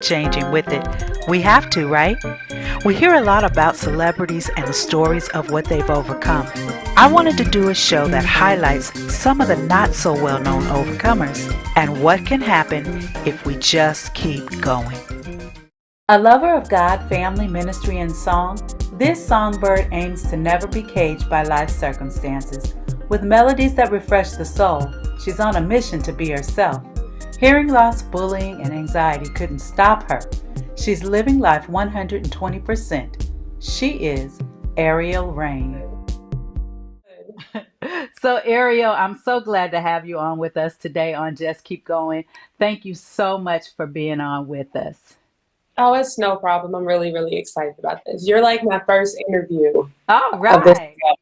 changing with it. We have to, right? We hear a lot about celebrities and the stories of what they've overcome. I wanted to do a show that highlights some of the not so well known overcomers and what can happen if we just keep going. A lover of God, family, ministry, and song, this songbird aims to never be caged by life circumstances. With melodies that refresh the soul, she's on a mission to be herself. Hearing loss, bullying, and anxiety couldn't stop her. She's living life 120%. She is Ariel Rain. So, Ariel, I'm so glad to have you on with us today on Just Keep Going. Thank you so much for being on with us. Oh, it's no problem. I'm really, really excited about this. You're like my first interview All of this right. show,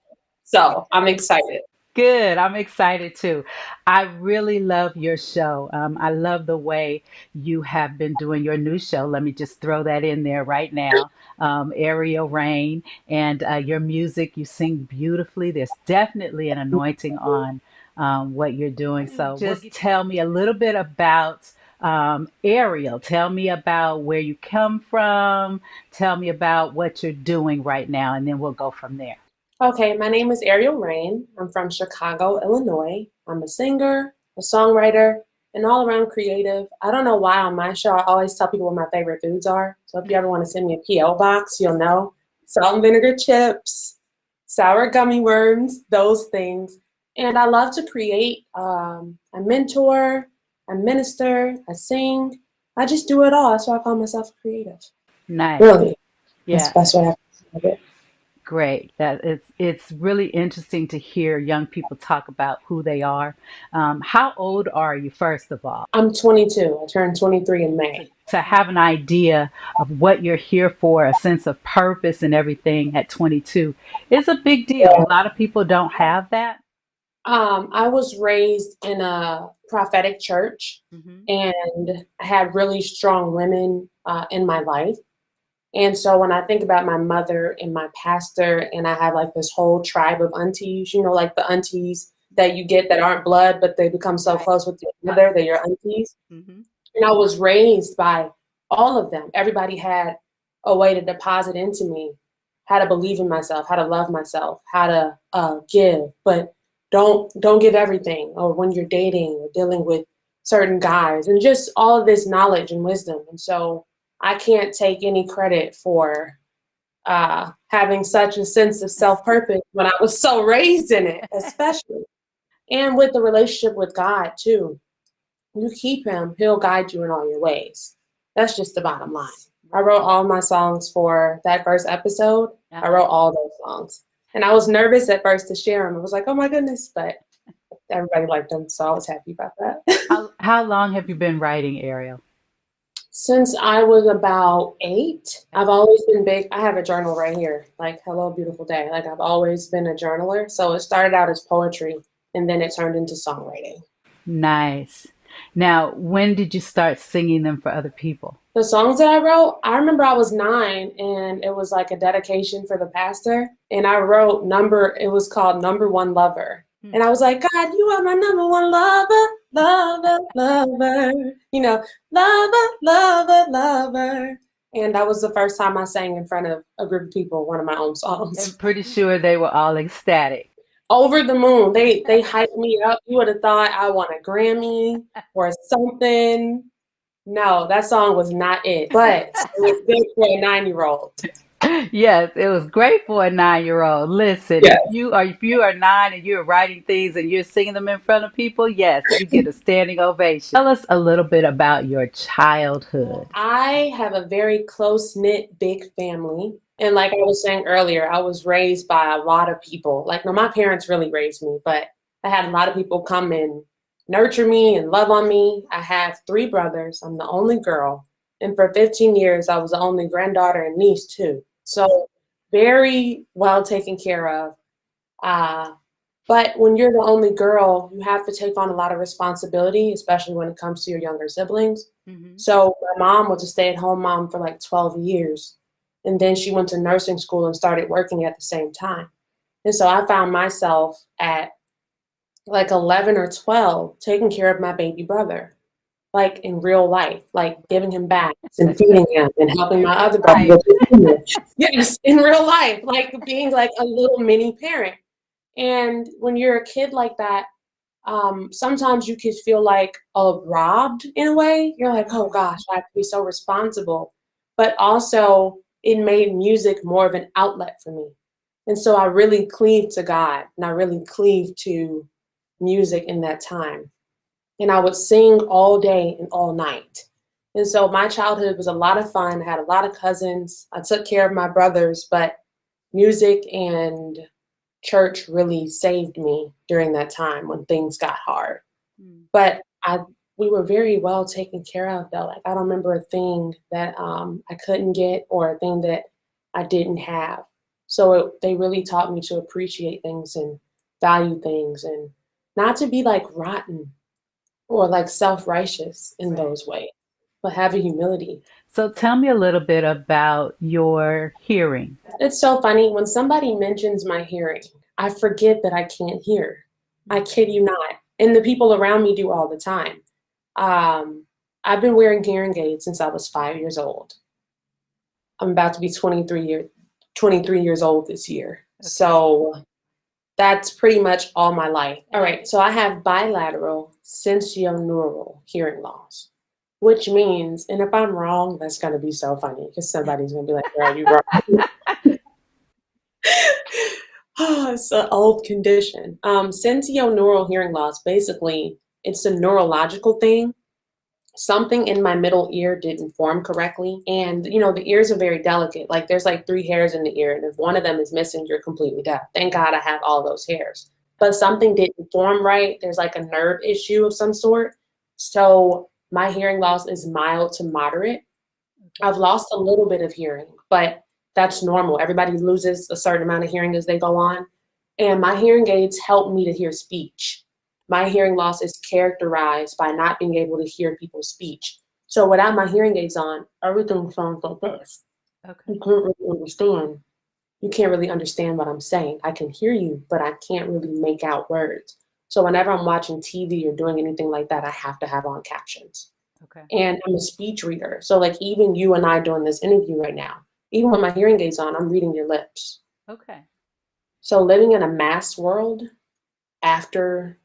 so I'm excited. Good. I'm excited too. I really love your show. I love the way you have been doing your new show. Let me just throw that in there right now. Ariel Rain, and your music, you sing beautifully. There's definitely an anointing on what you're doing. So just tell me a little bit about Ariel. Tell me about where you come from. Tell me about what you're doing right now, and then we'll go from there. Okay, my name is Ariel Rain. I'm from Chicago, Illinois. I'm a singer, a songwriter, and all around creative. I don't know why on my show I always tell people what my favorite foods are. So if you ever want to send me a PO box, you'll know. Salt and vinegar chips, sour gummy worms, those things. And I love to create. I mentor, I minister, I sing. I just do it all. That's why I call myself creative. Nice. Really, that's Yeah. the best way I can describe it. Great. That it's really interesting to hear young people talk about who they are. How old are you, first of all? I'm 22. I turned 23 in May. To have an idea of what you're here for, a sense of purpose and everything at 22 is a big deal. A lot of people don't have that. I was raised in a prophetic church, Hmm. and I had really strong women in my life. And so when I think about my mother and my pastor, and I have like this whole tribe of aunties, like the aunties that you get that aren't blood, but they become so Right. close with your mother, they're your aunties. Hmm. And I was raised by all of them. Everybody had a way to deposit into me how to believe in myself, how to love myself, how to give, but don't give everything. Or when you're dating or dealing with certain guys, and just all of this knowledge and wisdom. And so I can't take any credit for having such a sense of self purpose when I was so raised in it, especially, and with the relationship with God too. You keep him, he'll guide you in all your ways. That's just the bottom line. I wrote all my songs for that first episode. I Uh-huh. wrote all those songs. And I was nervous at first to share them. I was like, oh my goodness, but everybody liked them, so I was happy about that. How long have you been writing, Ariel? Since I was about 8, I've always been big. I have a journal right here, like Hello Beautiful Day. Like I've always been a journaler. So it started out as poetry, and then it turned into songwriting. Nice. Now, when did you start singing them for other people? The songs that I wrote, I remember I was 9, and it was like a dedication for the pastor. And I wrote it was called Number One Lover. Hmm. And I was like, God, you are my number one lover, lover, lover, lover, lover, lover. And that was the first time I sang in front of a group of people, one of my own I'm songs. pretty sure they were all ecstatic. Over the moon. They hyped me up. You would have thought I won a Grammy or something. No, that song was not it, but it was good for a 9-year-old. Yes, it was great for a 9-year-old. Listen, Yes. if you are 9 and you're writing things and you're singing them in front of people, yes, you get a standing ovation. Tell us a little bit about your childhood. I have a very close-knit, big family. And like I was saying earlier, I was raised by a lot of people. Like, no, my parents really raised me, but I had a lot of people come and nurture me and love on me. I have 3 brothers. I'm the only girl. And for 15 years, I was the only granddaughter and niece, too. So very well taken care of. Uh, but when you're the only girl, you have to take on a lot of responsibility, especially when it comes to your younger siblings. Hmm. So my mom was a stay-at-home mom for like 12 years. And then she went to nursing school and started working at the same time. And so I found myself at like 11 or 12 taking care of my baby brother. like in real life, like giving him baths and feeding him and helping my other brother Right. with his homework. Yes, in real life, like being like a little mini parent. And when you're a kid like that, sometimes you could feel like robbed in a way. You're like, oh gosh, I have to be so responsible. But also, it made music more of an outlet for me. And so I really cleaved to God and I really cleaved to music in that time. And I would sing all day and all night. And so my childhood was a lot of fun. I had a lot of cousins. I took care of my brothers, but music and church really saved me during that time when things got hard. But we were very well taken care of though. Like I don't remember a thing that I couldn't get or a thing that I didn't have. So they really taught me to appreciate things and value things and not to be like rotten or like self-righteous in Right. those ways, but have a humility. So tell me a little bit about your hearing. It's so funny when somebody mentions my hearing, I forget that I can't hear. I kid you not. And the people around me do all the time. I've been wearing hearing aids since I was 5 years old. I'm about to be 23 years old this year. Okay. So that's pretty much all my life. All right, so I have bilateral sensorineural hearing loss, which means, and if I'm wrong, that's going to be so funny because somebody's going to be like, girl, you wrong. Oh, it's an old condition. Sensorineural hearing loss, basically, it's a neurological thing. Something in my middle ear didn't form correctly. And, the ears are very delicate. Like there's like 3 hairs in the ear. And if one of them is missing, you're completely deaf. Thank God I have all those hairs. But something didn't form right. There's like a nerve issue of some sort. So my hearing loss is mild to moderate. I've lost a little bit of hearing, but that's normal. Everybody loses a certain amount of hearing as they go on. And my hearing aids help me to hear speech. My hearing loss is characterized by not being able to hear people's speech. So without my hearing aids on, everything sounds like this. Okay. You can't really understand. You can't really understand what I'm saying. I can hear you, but I can't really make out words. So whenever I'm watching TV or doing anything like that, I have to have on captions. Okay. And I'm a speech reader. So like even you and I doing this interview right now, even with my hearing aids on, I'm reading your lips. Okay. So living in a mass world after,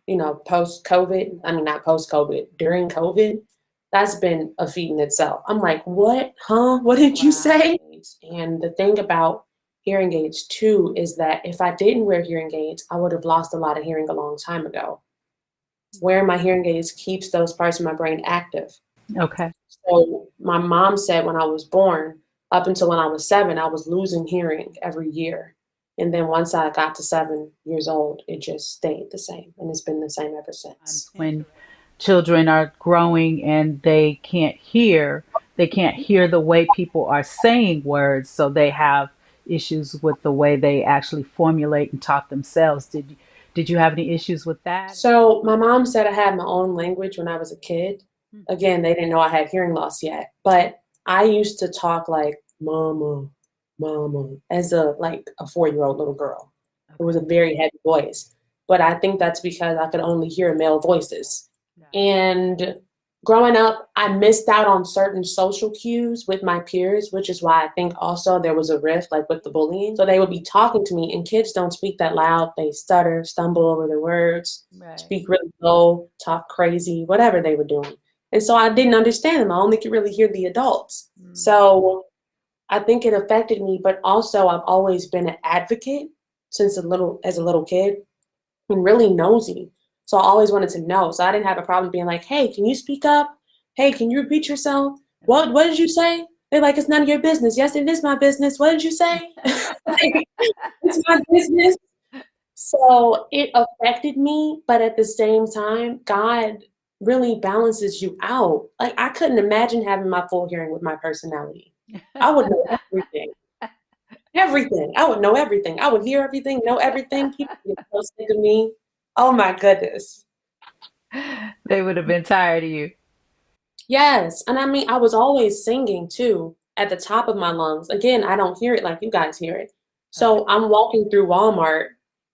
post-COVID, I mean, not post-COVID, during COVID, that's been a feat in itself. I'm like, what? Huh? What did you say? And the thing about hearing aids too is that if I didn't wear hearing aids, I would have lost a lot of hearing a long time ago. Wearing my hearing aids keeps those parts of my brain active. Okay. So my mom said when I was born, up until when I was 7, I was losing hearing every year. And then once I got to 7 years old, it just stayed the same. And it's been the same ever since. When children are growing and they can't hear the way people are saying words, so they have issues with the way they actually formulate and talk themselves. Did you have any issues with that? So my mom said I had my own language when I was a kid. Again, they didn't know I had hearing loss yet. But I used to talk like mama, mama, as a 4-year-old little girl. It was a very heavy voice. But I think that's because I could only hear male voices. And growing up, I missed out on certain social cues with my peers, which is why I think also there was a rift like with the bullying. So they would be talking to me and kids don't speak that loud. They stutter, stumble over their words, speak really low, talk crazy, whatever they were doing. And so I didn't understand them. I only could really hear the adults. So I think it affected me, but also I've always been an advocate as a little kid and really nosy. So I always wanted to know. So I didn't have a problem being like, hey, can you speak up? Hey, can you repeat yourself? What did you say? They're like, it's none of your business. Yes, it is my business. What did you say? It's my business. So it affected me, but at the same time, God really balances you out. Like I couldn't imagine having my full hearing with my personality. I would know everything. Everything. I would know everything. I would hear everything, know everything. People would get so sick of me. Oh my goodness. They would have been tired of you. Yes. And I mean, I was always singing too at the top of my lungs. Again, I don't hear it like you guys hear it. So I'm walking through Walmart,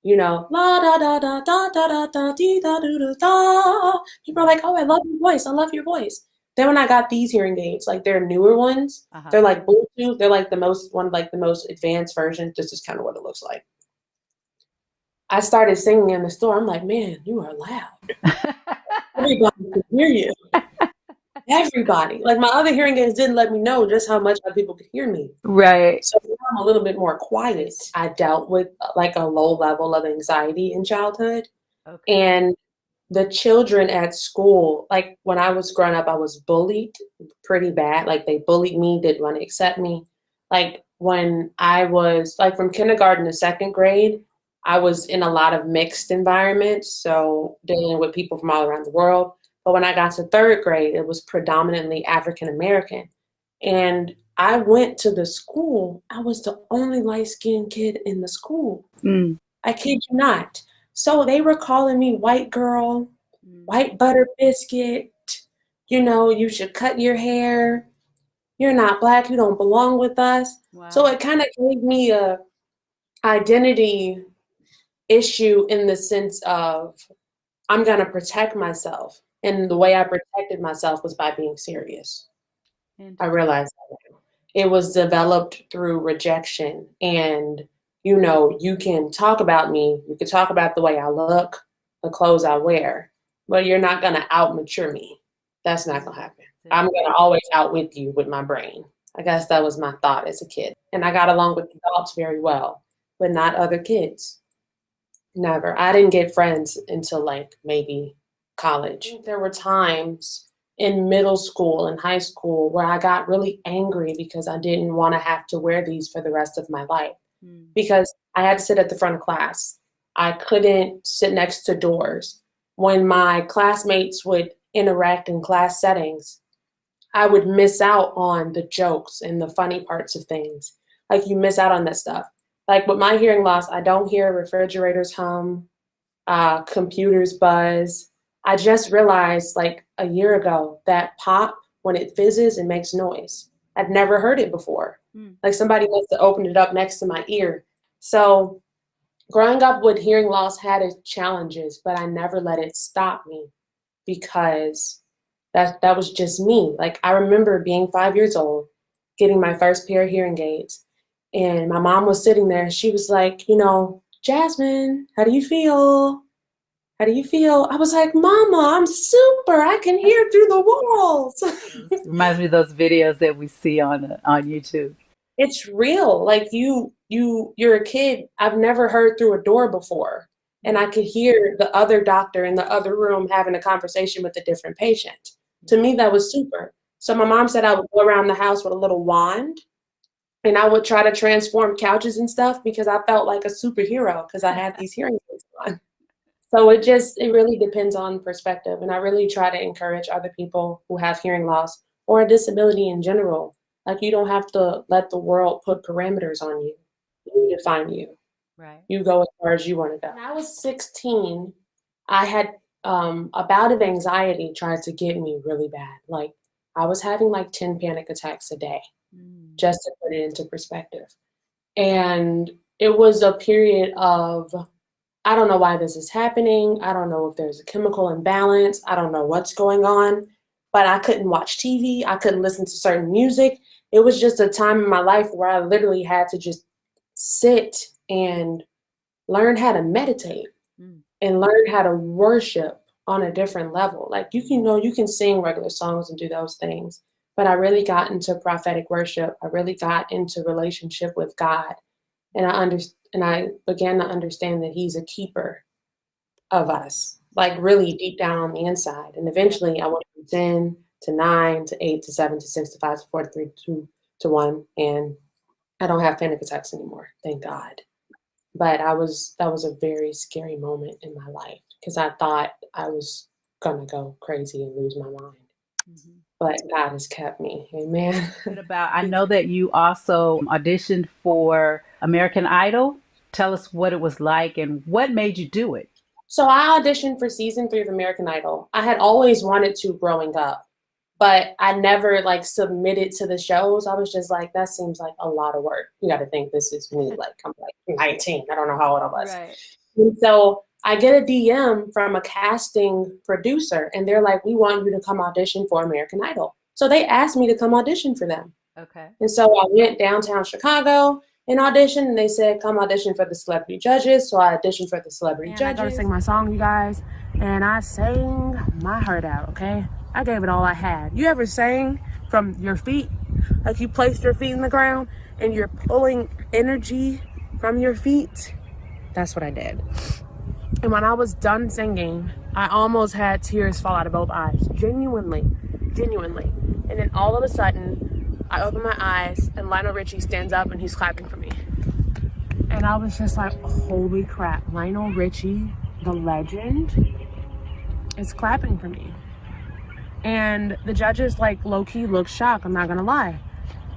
la da da da da da da da dee da doo da da. People are like, oh, I love your voice. I love your voice. Then when I got these hearing aids, like they're newer ones, they're like Bluetooth. They're like the most advanced version. This is kind of what it looks like. I started singing in the store. I'm like, man, you are loud. Everybody can hear you. Everybody. Like my other hearing aids didn't let me know just how much people could hear me. Right. So now I'm a little bit more quiet. I dealt with like a low level of anxiety in childhood. Okay. And the children at school, like when I was growing up, I was bullied pretty bad. Like they bullied me, didn't want to accept me. Like when I was like from kindergarten to second grade, I was in a lot of mixed environments, so dealing with people from all around the world. But when I got to third grade, it was predominantly African American. And I went to the school. I was the only light-skinned kid in the school. I kid you not. So they were calling me white girl, white butter biscuit, you should cut your hair. You're not black, you don't belong with us. Wow. So it kind of gave me a identity issue in the sense of I'm going to protect myself. And the way I protected myself was by being serious. I realized that it was developed through rejection. And, you can talk about me. You can talk about the way I look, the clothes I wear, but you're not going to out-mature me. That's not going to happen. I'm going to always outwit you with my brain. I guess that was my thought as a kid. And I got along with adults very well, but not other kids. Never. I didn't get friends until like maybe college. There were times in middle school and high school where I got really angry because I didn't want to have to wear these for the rest of my life because I had to sit at the front of class. I couldn't sit next to doors. When my classmates would interact in class settings, I would miss out on the jokes and the funny parts of things. Like you miss out on that stuff. Like with my hearing loss, I don't hear refrigerators hum, computers buzz. I just realized like a year ago that pop, when it fizzes, it makes noise. I'd never heard it before. Like somebody must have opened it up next to my ear. So growing up with hearing loss had its challenges, but I never let it stop me because that was just me. Like I remember being 5 years old, getting my first pair of hearing aids. And my mom was sitting there and she was like, Jasmine, how do you feel? How do you feel? I was like, Mama, I'm super. I can hear through the walls. Reminds me of those videos that we see on YouTube. It's real. Like you're a kid. I've never heard through a door before. And I could hear the other doctor in the other room having a conversation with a different patient. To me, that was super. So my mom said I would go around the house with a little wand and I would try to transform couches and stuff because I felt like a superhero because I had these hearing aids on. So it really depends on perspective. And I really try to encourage other people who have hearing loss or a disability in general. Like you don't have to let the world put parameters on you. You define you. Right. You go as far as you want to go. When I was 16, I had a bout of anxiety tried to get me really bad. Like I was having like 10 panic attacks a day, just to put it into perspective. And it was a period of, I don't know why this is happening. I don't know if there's a chemical imbalance. I don't know what's going on, but I couldn't watch TV. I couldn't listen to certain music. It was just a time in my life where I literally had to just sit and learn how to meditate and learn how to worship on a different level. Like you can sing regular songs and do those things, but I really got into prophetic worship. I really got into relationship with God. And I began to understand that he's a keeper of us, like really deep down on the inside. And eventually I went from 10 to 9 to 8 to 7 to 6 to 5 to 4 to 3 to 1. And I don't have panic attacks anymore, thank God. But that was a very scary moment in my life because I thought I was going to go crazy and lose my mind. But God has kept me. Amen. I know that you also auditioned for American Idol. Tell us what it was like and what made you do it. So I auditioned for season 3 of American Idol. I had always wanted to growing up, but I never submitted to the shows. I was just like, that seems like a lot of work. You got to think this is me. Like I'm like 19. I don't know how old I was. Right. And so I get a DM from a casting producer, and they're like, "We want you to come audition for American Idol." So they asked me to come audition for them. Okay. And so I went downtown Chicago and auditioned, and they said, "Come audition for the celebrity judges." So I auditioned for the celebrity judges. I got to sing my song, you guys, and I sang my heart out, okay? I gave it all I had. You ever sang from your feet? Like you placed your feet in the ground and you're pulling energy from your feet? That's what I did. And when I was done singing, I almost had tears fall out of both eyes. Genuinely. And then all of a sudden, I open my eyes and Lionel Richie stands up and he's clapping for me. And I was just like, holy crap, Lionel Richie, the legend, is clapping for me. And the judges like low-key looked shocked, I'm not gonna lie.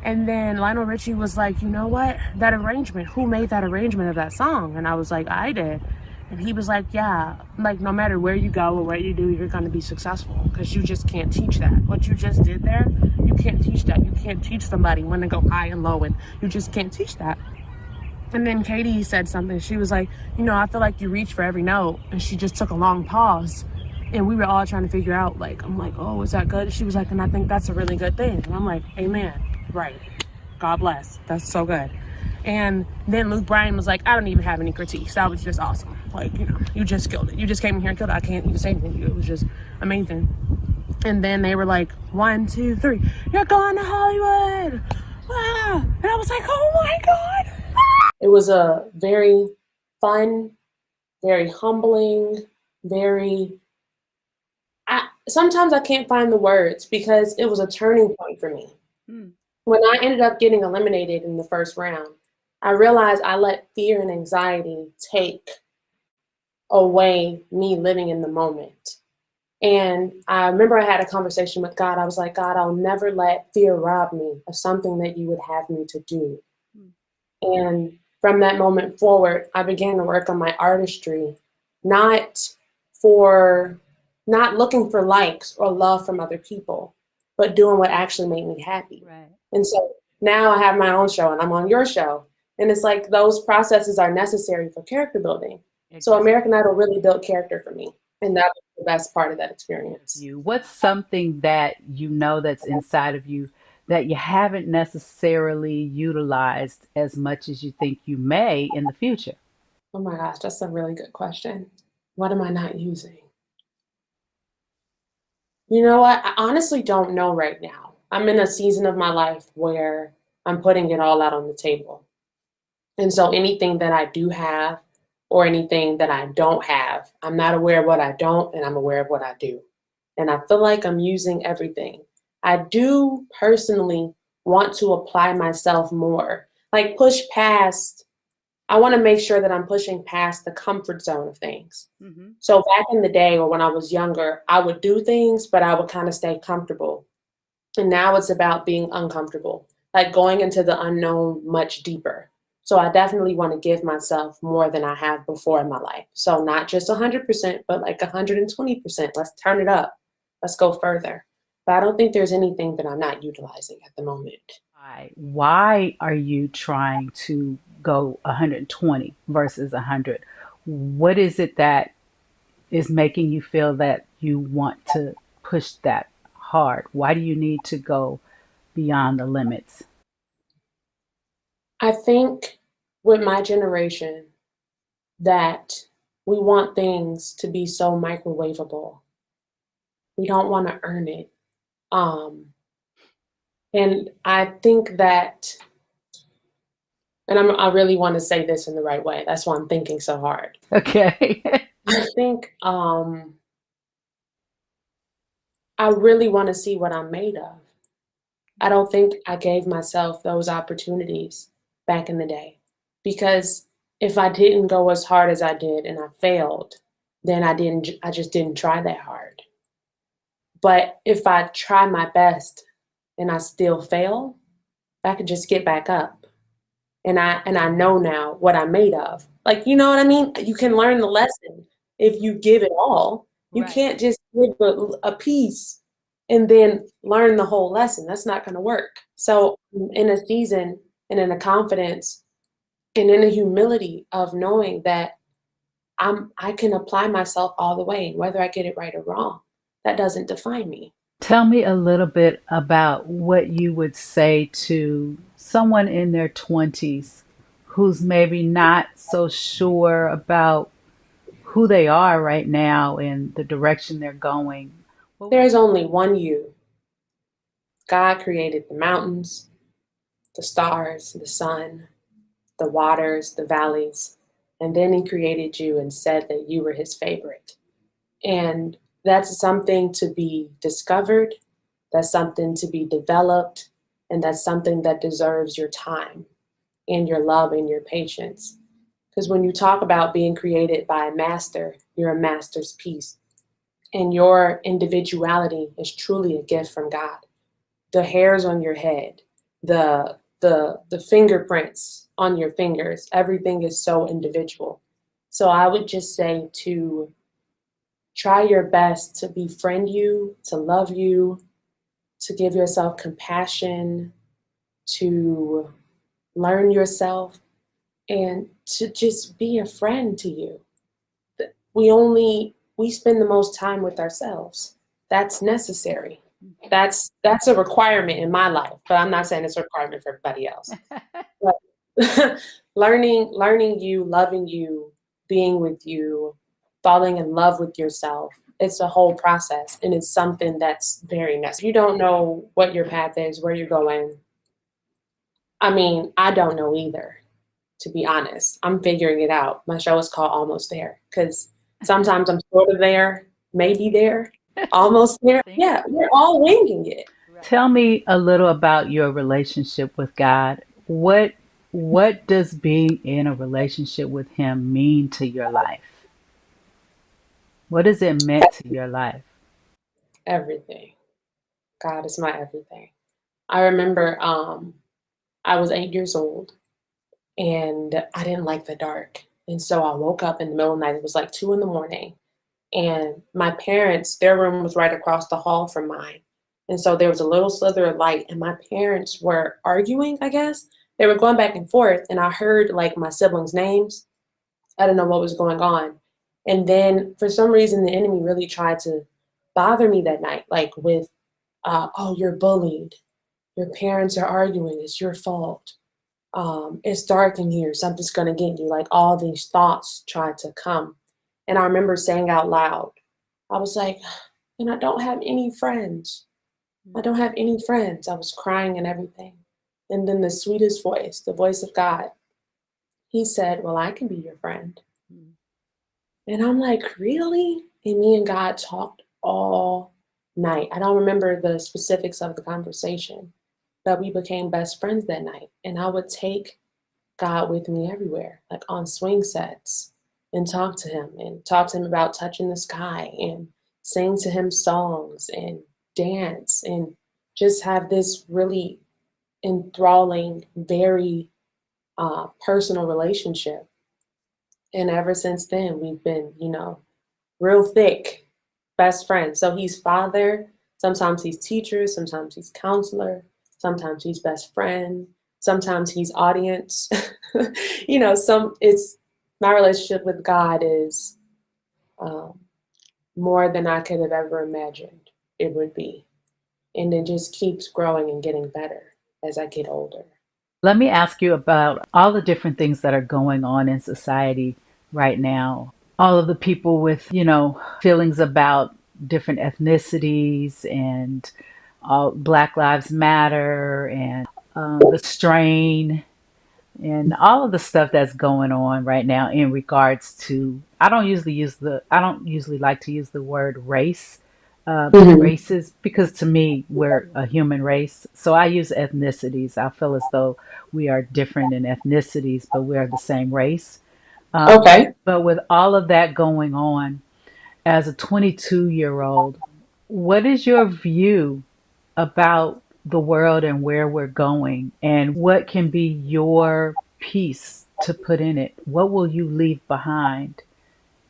And then Lionel Richie was like, you know what, that arrangement, who made that arrangement of that song? And I was like, I did. And he was like, yeah, like no matter where you go or what you do, you're gonna be successful because you just can't teach that. What you just did there, you can't teach that. You can't teach somebody when to go high and low, and you just can't teach that. And then Katie said something. She was like, you know, I feel like you reach for every note. And she just took a long pause. And we were all trying to figure out, like, I'm like, oh, is that good? And she was like, and I think that's a really good thing. And I'm like, amen. Right. God bless. That's so good. And then Luke Bryan was like, I don't even have any critiques. That was just awesome. Like, you know, you just killed it. You just came in here and killed it. I can't even say anything to you. It was just amazing. And then they were like, 1, 2, 3, you're going to Hollywood. Ah! And I was like, oh my God. It was a very fun, very humbling, sometimes I can't find the words because it was a turning point for me. When I ended up getting eliminated in the first round, I realized I let fear and anxiety take away me living in the moment. And I remember I had a conversation with God. I was like, God, I'll never let fear rob me of something that you would have me to do. And from that moment forward, I began to work on my artistry, not looking for likes or love from other people, but doing what actually made me happy. Right. And so now I have my own show and I'm on your show. And it's like those processes are necessary for character building. Exactly. So American Idol really built character for me. And that was the best part of that experience. What's something that you know that's inside of you that you haven't necessarily utilized as much as you think you may in the future? Oh my gosh, that's a really good question. What am I not using? You know what? I honestly don't know right now. I'm in a season of my life where I'm putting it all out on the table. And so anything that I do have or anything that I don't have, I'm not aware of what I don't, and I'm aware of what I do. And I feel like I'm using everything. I do personally want to apply myself more, like push past. I want to make sure that I'm pushing past the comfort zone of things. Mm-hmm. So back in the day or when I was younger, I would do things, but I would kind of stay comfortable. And now it's about being uncomfortable, like going into the unknown much deeper. So I definitely want to give myself more than I have before in my life. So not just 100%, but like 120%. Let's turn it up. Let's go further. But I don't think there's anything that I'm not utilizing at the moment. Why are you trying to go 120 versus 100? What is it that is making you feel that you want to push that hard? Why do you need to go beyond the limits? I think with my generation that we want things to be so microwavable. We don't want to earn it. And I think that, and I really want to say this in the right way. That's why I'm thinking so hard. Okay. I think I really want to see what I'm made of. I don't think I gave myself those opportunities back in the day, because if I didn't go as hard as I did and I failed, then I just didn't try that hard. But if I try my best and I still fail, I could just get back up. And I know now what I'm made of. Like, you know what I mean? You can learn the lesson if you give it all. You Right. can't just give a piece and then learn the whole lesson. That's not going to work. So in a season and in a confidence and in a humility of knowing that I can apply myself all the way, whether I get it right or wrong. That doesn't define me. Tell me a little bit about what you would say to someone in their 20s who's maybe not so sure about who they are right now and the direction they're going. What would There is only one you. God created the mountains, the stars, the sun, the waters, the valleys, and then he created you and said that you were his favorite. And that's something to be discovered, that's something to be developed, and that's something that deserves your time and your love and your patience. Because when you talk about being created by a master, you're a master's piece. And your individuality is truly a gift from God. The hairs on your head, the fingerprints on your fingers, everything is so individual. So I would just say to try your best to befriend you, to love you, to give yourself compassion, to learn yourself, and to just be a friend to you. We spend the most time with ourselves. That's necessary. That's a requirement in my life, but I'm not saying it's a requirement for everybody else. But learning you, loving you, being with you, falling in love with yourself. It's a whole process, and it's something that's very necessary. You don't know what your path is, where you're going. I mean, I don't know either, to be honest. I'm figuring it out. My show is called Almost There because sometimes I'm sort of there, maybe there, almost there. think? Yeah, we're all winging it. Tell me a little about your relationship with God. What does being in a relationship with him mean to your life? What has it meant to your life? Everything. God is my everything. I remember I was 8 years old and I didn't like the dark. And so I woke up in the middle of the night. It was like 2 in the morning. And my parents, their room was right across the hall from mine. And so there was a little slither of light, and my parents were arguing, I guess. They were going back and forth, and I heard like my siblings' names. I didn't know what was going on. And then for some reason, the enemy really tried to bother me that night, like with, oh, you're bullied. Your parents are arguing. It's your fault. It's dark in here. Something's going to get you. Like all these thoughts tried to come. And I remember saying out loud, I was like, and I don't have any friends. I don't have any friends. I was crying and everything. And then the sweetest voice, the voice of God, he said, well, I can be your friend. And I'm like, really? And me and God talked all night. I don't remember the specifics of the conversation, but we became best friends that night. And I would take God with me everywhere, like on swing sets, and talk to him about touching the sky and sing to him songs and dance and just have this really enthralling, very personal relationship. And ever since then, we've been, real thick best friends. So he's father, sometimes he's teacher, sometimes he's counselor, sometimes he's best friend, sometimes he's audience. It's my relationship with God is um, more than I could have ever imagined it would be. And it just keeps growing and getting better as I get older. Let me ask you about all the different things that are going on in society right now. All of the people with, feelings about different ethnicities and all Black Lives Matter and the strain and all of the stuff that's going on right now in regards to I don't usually like to use the word race, Mhm. races, because to me we're a human race, so I use ethnicities. I feel as though we are different in ethnicities but we are the same race. Okay. But with all of that going on, as a 22-year-old, what is your view about the world and where we're going, and what can be your piece to put in it? What will you leave behind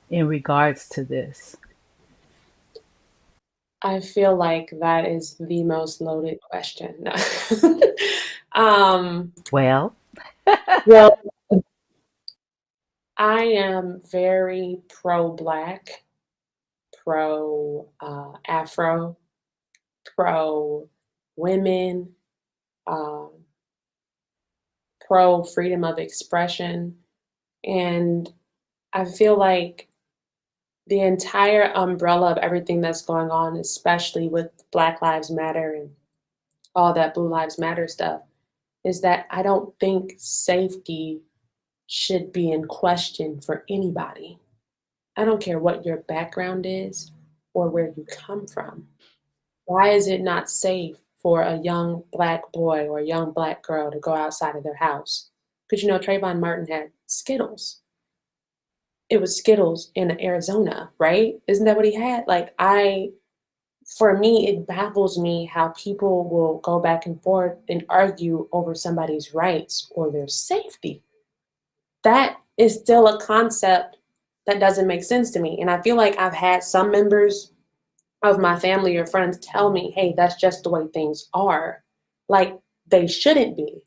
in regards to this? I feel like that is the most loaded question. um, Well, well, I am very pro-Black, pro-Afro, pro-women, um, pro-freedom of expression. And I feel like the entire umbrella of everything that's going on, especially with Black Lives Matter and all that Blue Lives Matter stuff, is that I don't think safety should be in question for anybody. I don't care what your background is or where you come from. Why is it not safe for a young Black boy or a young Black girl to go outside of their house? Because Trayvon Martin had Skittles. It was Skittles in Arizona, right? Isn't that what he had? For me, it baffles me how people will go back and forth and argue over somebody's rights or their safety. That is still a concept that doesn't make sense to me. And I feel like I've had some members of my family or friends tell me, hey, that's just the way things are. Like, they shouldn't be.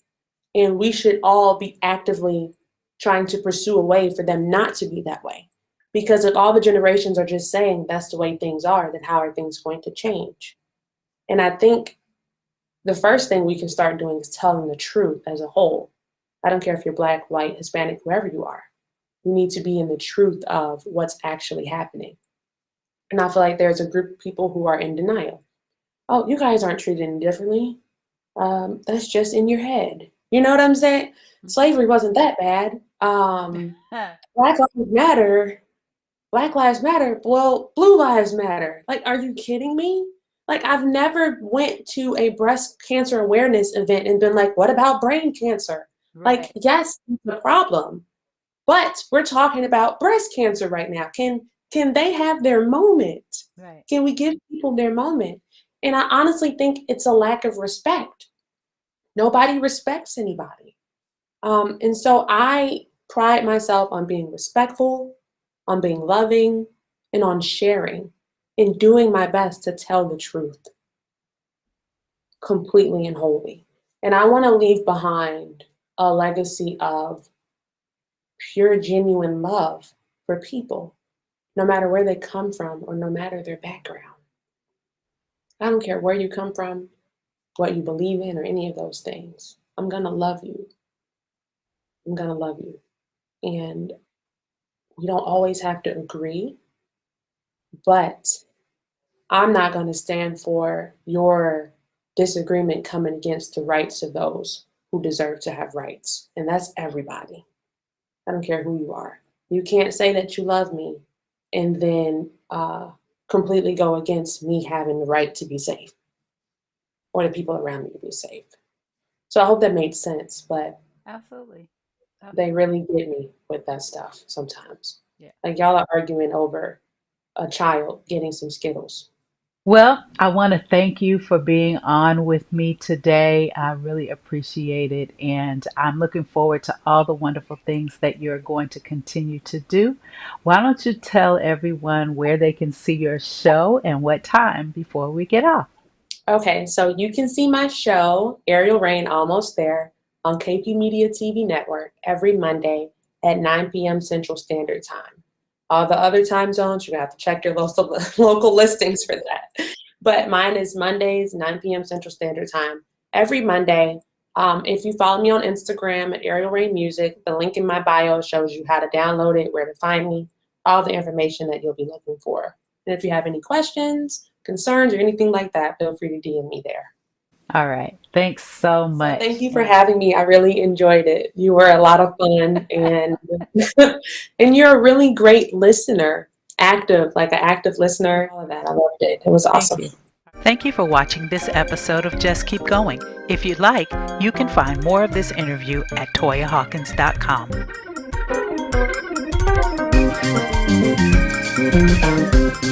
And we should all be actively trying to pursue a way for them not to be that way. Because if all the generations are just saying that's the way things are, then how are things going to change? And I think the first thing we can start doing is telling the truth as a whole. I don't care if you're Black, white, Hispanic, whoever you are. You need to be in the truth of what's actually happening. And I feel like there's a group of people who are in denial. Oh, you guys aren't treated any differently. That's just in your head. You know what I'm saying? Slavery wasn't that bad. Black Lives Matter. Black Lives Matter. Well, Blue Lives Matter. Like, are you kidding me? Like, I've never went to a breast cancer awareness event and been like, what about brain cancer? Right. Like, yes, it's a problem. But we're talking about breast cancer right now. Can they have their moment? Right. Can we give people their moment? And I honestly think it's a lack of respect. Nobody respects anybody. And so I pride myself on being respectful, on being loving, and on sharing and doing my best to tell the truth completely and wholly. And I want to leave behind a legacy of pure, genuine love for people, no matter where they come from or no matter their background. I don't care where you come from, what you believe in, or any of those things. I'm going to love you. I'm going to love you. And we don't always have to agree, but I'm not going to stand for your disagreement coming against the rights of those who deserve to have rights. And that's everybody. I don't care who you are. You can't say that you love me and then completely go against me having the right to be safe or the people around me to be safe. So I hope that made sense, but Absolutely. they really get me with that stuff sometimes. Yeah. Like, y'all are arguing over a child getting some Skittles. Well, I want to thank you for being on with me today. I really appreciate it. And I'm looking forward to all the wonderful things that you're going to continue to do. Why don't you tell everyone where they can see your show and what time before we get off? Okay, so you can see my show, Aerial Rain Almost There, on KP Media TV Network every Monday at 9 p.m. Central Standard Time. All the other time zones, you're going to have to check your local listings for that. But mine is Mondays, 9 p.m. Central Standard Time, every Monday. If you follow me on Instagram at Aerial Rain Music, the link in my bio shows you how to download it, where to find me, all the information that you'll be looking for. And if you have any questions, concerns, or anything like that, feel free to DM me there. All right. Thanks so much. Thank you for having me. I really enjoyed it. You were a lot of fun, and and you're a really great listener, active listener. All of that. I loved it. It was awesome. Thank you. Thank you for watching this episode of Just Keep Going. If you'd like, you can find more of this interview at toyahawkins.com.